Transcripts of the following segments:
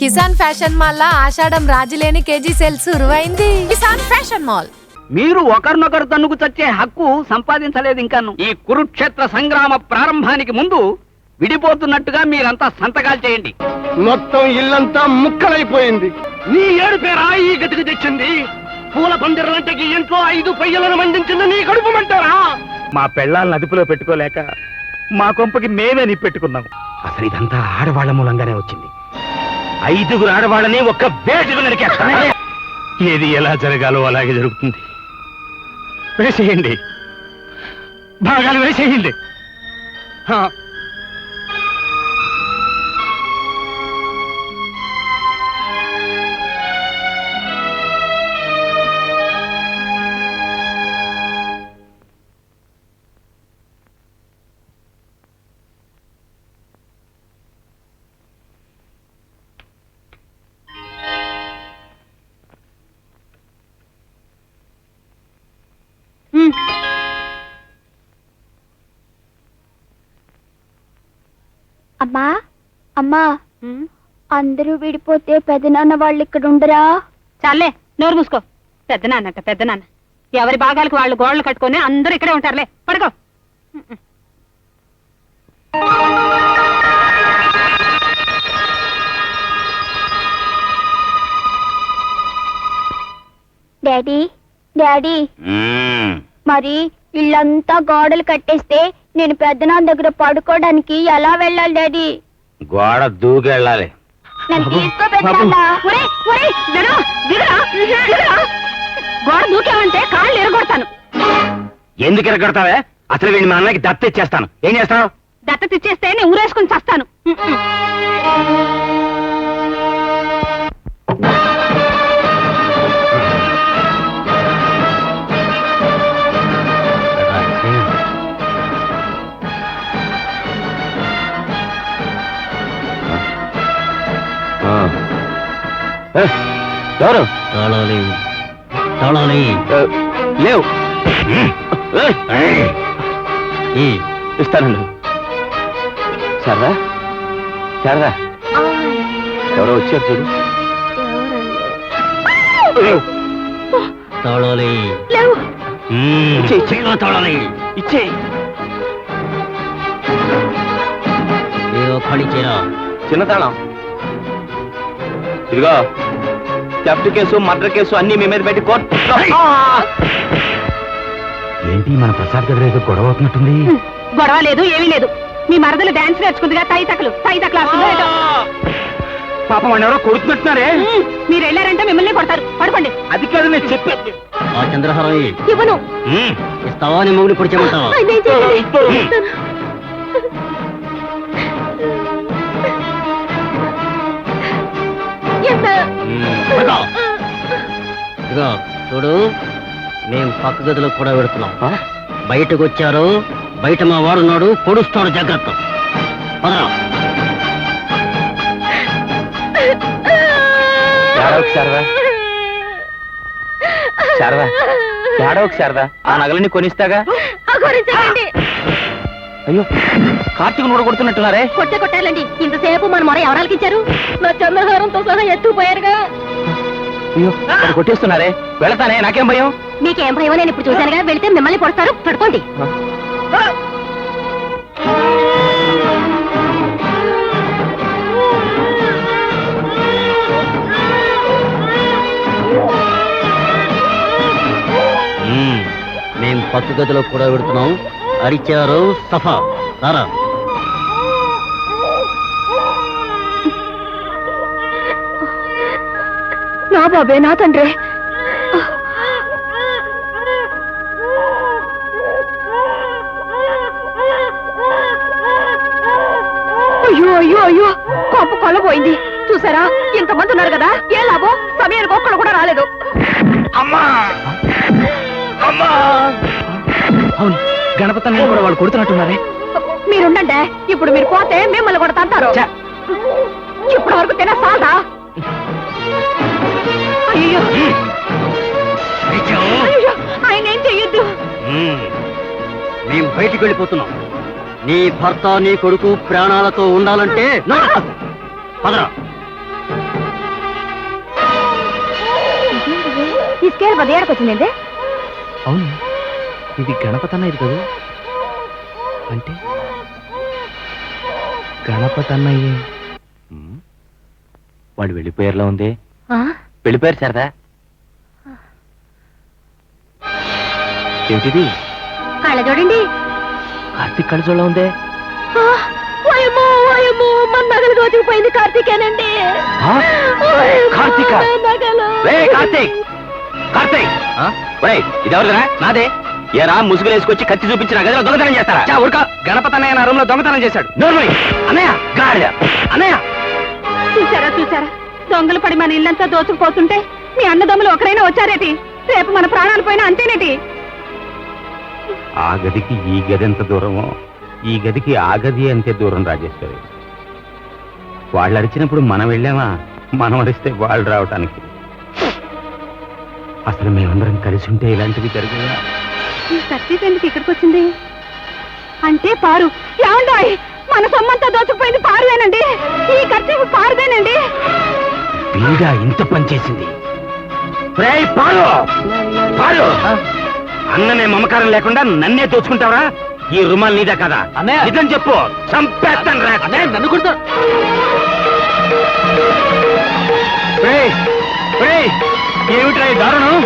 Kisan fashion mall లా ఆషాఢం రాజులేని కేజీ సేల్ సురువైంది. Kisan fashion mall. మీరు ఒకరినొకరు తన్నుకు చచ్చే హక్కు సంపాదించలేదు ఇంకాను. ఈ కురుక్షేత్ర సంగ్రామ ప్రారంభానికి ముందు విడిపోతున్నట్టుగా మీరంతా సంతకాలు చేయండి. మొత్తం ఇల్లంతా ముక్కలైపోయింది. నీ ఏడు పేరా ఈ గతికి తెచ్చింది? పూల పందిరలంటే ఇంట్లో 5 పయ్యలను మండించింది నీ కడుపు మంటారా? మా పెళ్ళాలను అదుపులో పెట్టుకోలేక మా కొంపకి మేమే నిప్పెట్టుకున్నాం. అసలు ఇదంతా ఆడవాళ్ల మూలంగానే వచ్చింది. 5 ఆడవాళ్ళని ఒక్క వేటుకు నరికేస్తానే. ఏది ఎలా జరగాలో అలాగే జరుగుతుంది. వేసేయండి, భాగాలు వేసేయండి. అమ్మా అమ్మా, అందరూ విడిపోతే పెదనాన్న వాళ్ళు ఇక్కడ ఉండరా? చాలే, నోరు మూసుకో. పెద్దనాన్నట పెద్దనాన్న. ఎవరి భాగాలకు వాళ్ళు గోడలు కట్టుకొని అందరూ ఇక్కడే ఉంటారులే. పడుకో. డాడీ డాడీ, మరి ఇల్లంతా గోడలు కట్టేస్తే నేను పెద్దనాన్న దగ్గర పడుకోవడానికి ఎలా వెళ్ళాలి డాడీ? గోడ దూకెళ్ళాలి. నన్ను తీసుకో పెద్దనాన్న. గోడ దూకేమంటే కాళ్ళు ఎరగొడతాను. ఎందుకు ఎరగొడతావే? అసలు వీడిని మా అన్నకి దత్త ఇచ్చేస్తాను. ఏం చేస్తావు? దత్తత ఇచ్చేస్తే నేను ఊరేసుకుని చస్తాను. ఎవరు? లేవు. ఇస్తానండి. శారదా, శారదా, ఎవరో వచ్చారు చూడు. ఇచ్చే చిన్న తాళం. ఇదిగో, థెఫ్ట్ కేసు, మర్డర్ కేసు అన్ని మీ మీద పెట్టి కోర్టు. ఏంటి మన ప్రసాద్ గదిలో ఏదో గొడవ అవుతున్నట్టుంది? గొడవ లేదు, ఏమీ లేదు. మీ మరదలు డాన్స్ నేర్చుకుందిగా, తైతకలు అసలు. పాపం వాడిని ఎవరో కొడుతున్నట్టున్నారే. మీరు వెళ్ళారంటే మిమ్మల్ని కొడతారు. పడుకోండి. అది కాదు నేను చెప్పే. చంద్రహారం ఇవ్వను. ఇస్తావా? నీ మొగుని పొడిచేమంటావా? ఇదిగో చూడు, మేము పక్క గదిలో కూడా పెడుతున్నాం. బయటకు వచ్చారు, బయట మా వాడున్నాడు, పొడుస్తాడు, జాగ్రత్త. శారదా, ఏడవకు శారదా, ఆ నగలని కొనిస్తాగా. అయ్యో, కార్తీక్ కూడా కొడుతున్నట్టున్నారే. కొట్టాలండి. ఇంతసేపు మన మొర ఎవరాలకి ఇచ్చారు? నా చంద్రహారంతో సహా ఎత్తుకుపోయారుగా. అయ్యో, కొట్టేస్తున్నారే. వెళతానే, నాకేం భయం? మీకేం భయం? నేను ఇప్పుడు చూశానుగా. వెళితే మిమ్మల్ని కొడతారు. పడుకోండి. మేం పక్క గదిలో కూడా పెడుతున్నాం. అరిచారు, సఫా. రారా. నా బాబే, నా తండ్రి. అయ్యో అయ్యో అయ్యో, కోప కొల్లబోయింది. చూసారా, ఇంతమంది ఉన్నారు కదా, ఏ లాభం? సమయానికి ఒక్కడు కూడా రాలేదు. అమ్మా అమ్మా. అవును, గణపతి కూడా వాళ్ళు కొడుతున్నట్టున్నారే. మీరుండండి. ఇప్పుడు మీరు పోతే మిమ్మల్ని కూడా తంటారు. ఇప్పటి వరకు తినే సాదా? అయ్యో, ఆయన ఏం చెయ్యొద్దు. మేము బయటికి వెళ్ళిపోతున్నాం. నీ భర్త, నీ కొడుకు ప్రాణాలతో ఉండాలంటే పదరా. స్కేల్ పదేళ్ళకి వచ్చింది. అవును, ఇది గణపతి అన్న ఇది కదా, అంటే గణపతి అన్నయ్యే. వాడు వెళ్ళిపోయారులా ఉంది. వెళ్ళిపోయారు సరదా. ఏమిటిది? కళ్ళ చూడండి. కార్తీక్ కళ్ళజోళ్ళ ఉందే. మన నగలు దోచుకుపోయింది కార్తీకేనండి. కార్తీక? కార్తీక్, కార్తీక్ ఇది ఎవరురా? నాదే. ఏరా ముసుగులు వేసుకొచ్చి కత్తి చూపించిన గదిలో దొంగతనం చేస్తారా? ఊరుక. గణపతి అన్నయ్య నా రూమ్ లో దొంగతనం చేశాడు. నోర్మై అన్నయ్య, గాడిద అన్నయ్య. చూసారా చూసారా, దొంగలు పడి మన ఇల్లంతా దోచుకుపోతుంటే మీ అన్నదమ్ములు ఒకరైనా వచ్చారేటి? రేపు మన ప్రాణాలు పోయినా అంతేనేటి? ఆ గదికి ఈ గది ఎంత దూరమో, ఈ గదికి ఆ గది అంతే దూరం రాజేశ్వరి. వాళ్ళు అరిచినప్పుడు మనం వెళ్ళామా? మనం అరిస్తే వాళ్ళు రావటానికి. అసలు మేమందరం కలిసి ఉంటే ఇలాంటివి జరిగాయా? ఈ కత్తి ఎందుకు ఇక్కడికి వచ్చింది? అంటే పారు. ఏమండాయ్, మన సొమ్మంతా దోచుకుపోయింది పారువేనండి. ఈ కత్తి పారువేనండి. వీడా ఇంత పని చేసింది? పారు పారు, అన్ననే మమకారం లేకుండా నన్నే దోచుకుంటావరా? ఈ రుమాల్ నీదే కదా? నిజం చెప్పు, చంపేస్తాను రా. నన్ను కొడుతా. ఏమిట్రా ఈ దారుణం?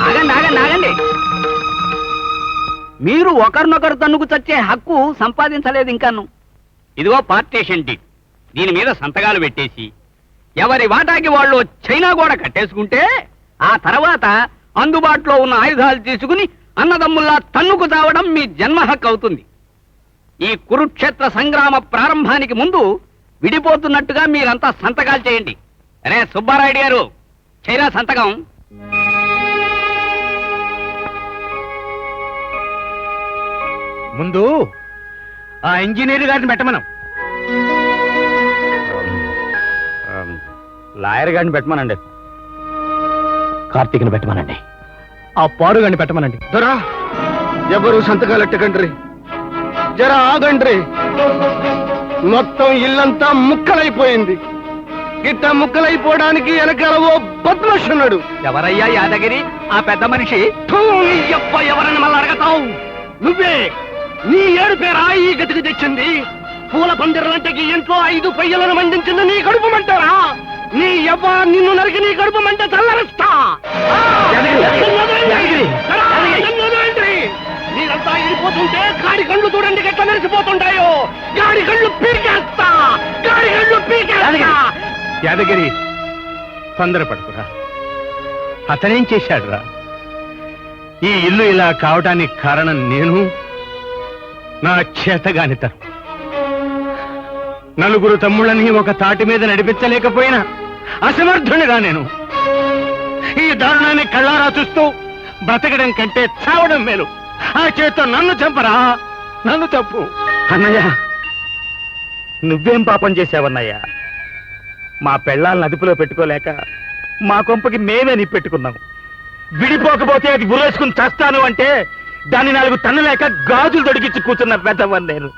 ఆగండి ఆగండి ఆగండి. మీరు ఒకరినొకరు తన్నుకు చచ్చే హక్కు సంపాదించలేదు ఇంకాను. ఇదిగో పార్టీషన్ డీడ్. దీని మీద సంతకాలు పెట్టేసి ఎవరి వాటాకి వాళ్ళు చైనా కూడా కట్టేసుకుంటే ఆ తర్వాత అందుబాటులో ఉన్న ఆయుధాలు తీసుకుని అన్నదమ్ముల్లా తన్నుకు చావడం మీ జన్మ హక్కు అవుతుంది. ఈ కురుక్షేత్ర సంగ్రామ ప్రారంభానికి ముందు విడిపోతున్నట్టుగా మీరంతా సంతకాలు చేయండి. అరే సుబ్బారాయుడు గారు, చైనా సంతకం. ముందు ఆ ఇంజనీర్ గారిని పెట్టమనం. లాయర్ గారిని పెట్టమనండి. కార్తీక్ని పెట్టమనండి. ఆ పాడు గారిని పెట్టమనండి. దొరా, ఎవరు సంతకాలు ఎట్టకండ్రి, జర ఆగండ్రి. మొత్తం ఇల్లంతా ముక్కలైపోయింది. గిట్ట ముక్కలైపోవడానికి వెనకాల ఓ బద్మాషున్నాడు. ఎవరయ్యా యాదగిరి ఆ పెద్ద మనిషి? ఎవరని మళ్ళీ అడగతావు? నువ్వే. నీ ఏడు పేరా ఈ గతికి తెచ్చింది. పూల పందిరలంటే ఇంట్లో 5 పయ్యలను మండించింది నీ కడుపు మంటారా? నీ యవ్వ నిన్ను నరికి నీ కడుపు మంట చల్లరుస్తా. మీరంతా ఇడిపోతుంటే గాడి కళ్ళు చూడండి ఎట్లా మెరిసిపోతుంటాయో. గాడి కళ్ళు పీకేస్తా, గాడి కళ్ళు పీకేస్తా. యాదగిరి, తొందరపడుకురా. అతనేం చేశాడురా? ఈ ఇల్లు ఇలా కావడానికి కారణం నేను, నా చేతగానితనం. నలుగురు తమ్ముళ్ళని ఒక తాటి మీద నడిపించలేకపోయినా అసమర్థునిగా నేను. ఈ దారుణాన్ని కళ్ళారా చూస్తూ బ్రతకడం కంటే చావడం మేలు. ఆ చేత్తో నన్ను చంపరా, నన్ను తప్పు. అన్నయ్య, నువ్వేం పాపం చేశావన్నయ్యా? మా పెళ్ళాలను అదుపులో పెట్టుకోలేక మా కొంపకి మేమే నిప్పెట్టుకున్నాం. విడిపోకపోతే అది గురేసుకుని చస్తాను అంటే దాన్ని 4 తన్నలేక గాజులు దొడిగించి కూర్చున్న పెద్దవని నేను.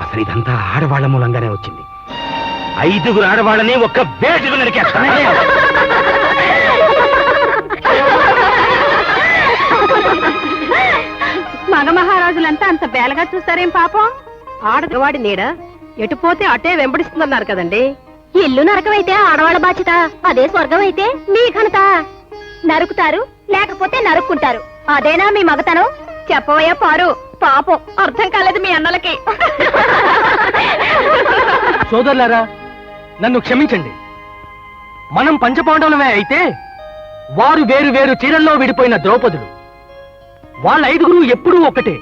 అసలు ఇదంతా ఆడవాళ్ల మూలంగానే వచ్చింది. 5 ఆడవాళ్ళని ఒక్క వేటుకు నరికేస్తా. మగ మహారాజులంతా అంత బేలగా చూస్తారేం పాపం? ఆడవాడి నీడ ఎటు పోతే అటే వెంబడిస్తుందన్నారు కదండి. ఇల్లు నరకమైతే ఆడవాళ్ళ బాధ్యత, అదే స్వర్గం అయితే మీ ఘనత. నరుకుతారు, లేకపోతే నరుక్కుంటారు. అదేనా మీ మగతనం? చెప్పవయ్యా పారు. పాపం అర్థం కాలేదు మీ అన్నలకి. సోదరులారా, నన్ను క్షమించండి. మనం పంచపాండవులమే అయితే వారు వేరు వేరు చీరల్లో విడిపోయిన ద్రౌపదులు. వాళ్ళ 5 ఎప్పుడూ ఒక్కటే.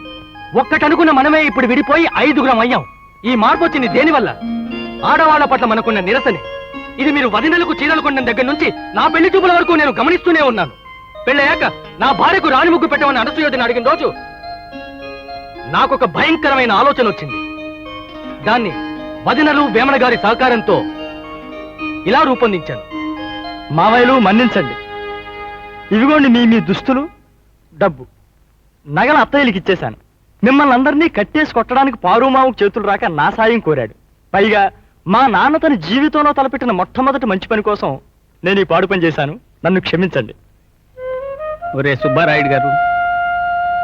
ఒక్కటనుకున్న మనమే ఇప్పుడు విడిపోయి 5 అయ్యాం. ఈ మార్పు వచ్చింది దేనివల్ల? ఆడవాళ్ల పట్ల మనకున్న నిరసనే. ఇది మీరు వదినలకు చీరలు కొన్న దగ్గర నుంచి నా పెళ్లి చూపుల వరకు నేను గమనిస్తూనే ఉన్నాను. పెళ్ళయ్యాక నా భార్యకు రాణిముగ్గు పెట్టమని అనసూయని అడిగిన రోజు నాకొక భయంకరమైన ఆలోచన వచ్చింది. వదినలు వేమన గారి సహకారంతో ఇలా రూపొందించాను. మావయ్యలు మన్నించండి. ఇవిగోండి మీ దుస్తులు, డబ్బు. నగల అత్తయ్యలకి ఇచ్చేశాను. మిమ్మల్ని అందరినీ కట్టేసి కొట్టడానికి పారుమావుకు చేతులు రాక నా సాయం కోరాడు. పైగా మా నాన్న తన జీవితంలో తలపెట్టిన మొట్టమొదటి మంచి పని కోసం నేను ఈ పాడు పని చేశాను. నన్ను క్షమించండి. ఒరే సుబ్బారాయుడు గారు,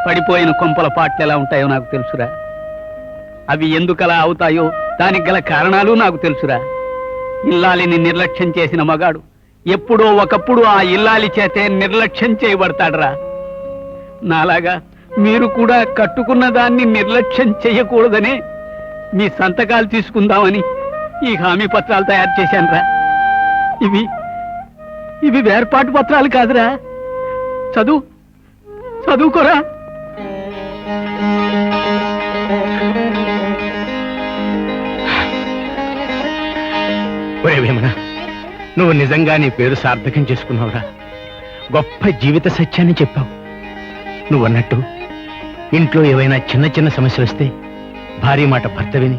పడిపోయిన కొంపల పాటలు ఎలా ఉంటాయో నాకు తెలుసురా. అవి ఎందుకలా అవుతాయో దానికి గల కారణాలు నాకు తెలుసురా. ఇల్లాలిని నిర్లక్ష్యం చేసిన మగాడు ఎప్పుడో ఒకప్పుడు ఆ ఇల్లాలి చేతే నిర్లక్ష్యం చేయబడతాడురా. నాలాగా మీరు కూడా కట్టుకున్న దాన్ని నిర్లక్ష్యం చేయకూడదనే మీ సంతకాలు తీసుకుందామని ఈ హామీ పత్రాలు తయారు చేశానురా. ఇవి వేర్పాటు పత్రాలు కాదురా. చదువుకోరా. ఒరే వేమన, నువ్వు నిజంగా నీ పేరు సార్థకం చేసుకున్నావురా. గొప్ప జీవిత సత్యాన్ని చెప్పావు. నువ్వన్నట్టు ఇంట్లో ఏవైనా చిన్న చిన్న సమస్యలు వస్తే భార్య మాట భర్త విని,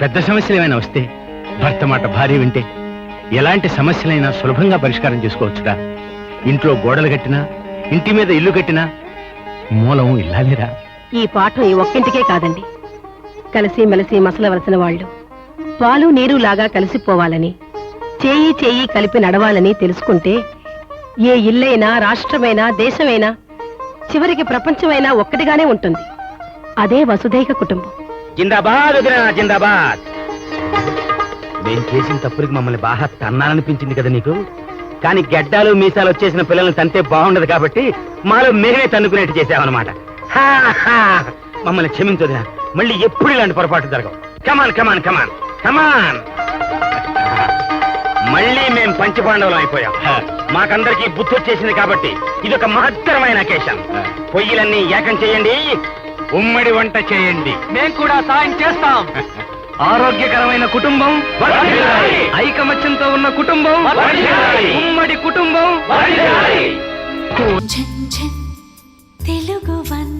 పెద్ద సమస్యలు ఏమైనా వస్తే భర్త మాట భార్య వింటే ఎలాంటి సమస్యలైనా సులభంగా పరిష్కారం చేసుకోవచ్చురా. ఇంట్లో గోడలు కట్టినా, ఇంటి మీద ఇల్లు కట్టినా మూలం ఇల్లాలేరా. ఈ పాఠం ఈ ఒక్కింటికే కాదండి. కలిసి మెలిసి మసలవలసిన వాళ్ళు పాలు నీరు లాగా కలిసిపోవాలని, చేయి చేయి కలిపి నడవాలని తెలుసుకుంటే ఏ ఇల్లైనా, రాష్ట్రమైనా, దేశమైనా, చివరికి ప్రపంచమైనా ఒక్కటిగానే ఉంటుంది. అదే వసుధైక కుటుంబం. జిందాబాద్ వదినా, జిందాబాద్. నేను చేసిన తప్పులకి మమ్మల్ని బాగా తన్నాలనిపించింది కదా నీకు. కానీ గడ్డాలు మీసాలు వచ్చేసిన పిల్లల్ని తంతే బాగుండదు కాబట్టి మాలో మేమే తన్నుకునేట్టు చేసామన్నమాట. మమ్మల్ని క్షమించొదినా. మళ్ళీ ఎప్పుడు ఇలాంటి పొరపాటు జరగవు. కమాన్ కమాన్ కమాన్ కమాన్. మళ్ళీ మేం పంచపాండవులం అయిపోయాం. మాకందరికీ బుద్ధి వచ్చేసింది కాబట్టి ఇదొక మహత్తరమైన అకేషన్. పొయ్యిలన్నీ ఏకం చేయండి, ఉమ్మడి వంట చేయండి. మేము కూడా సాయం చేస్తాం. ఆరోగ్యకరమైన కుటుంబం, ఐకమత్యంతో ఉన్న కుటుంబం, ఉమ్మడి కుటుంబం. తెలుగు వన్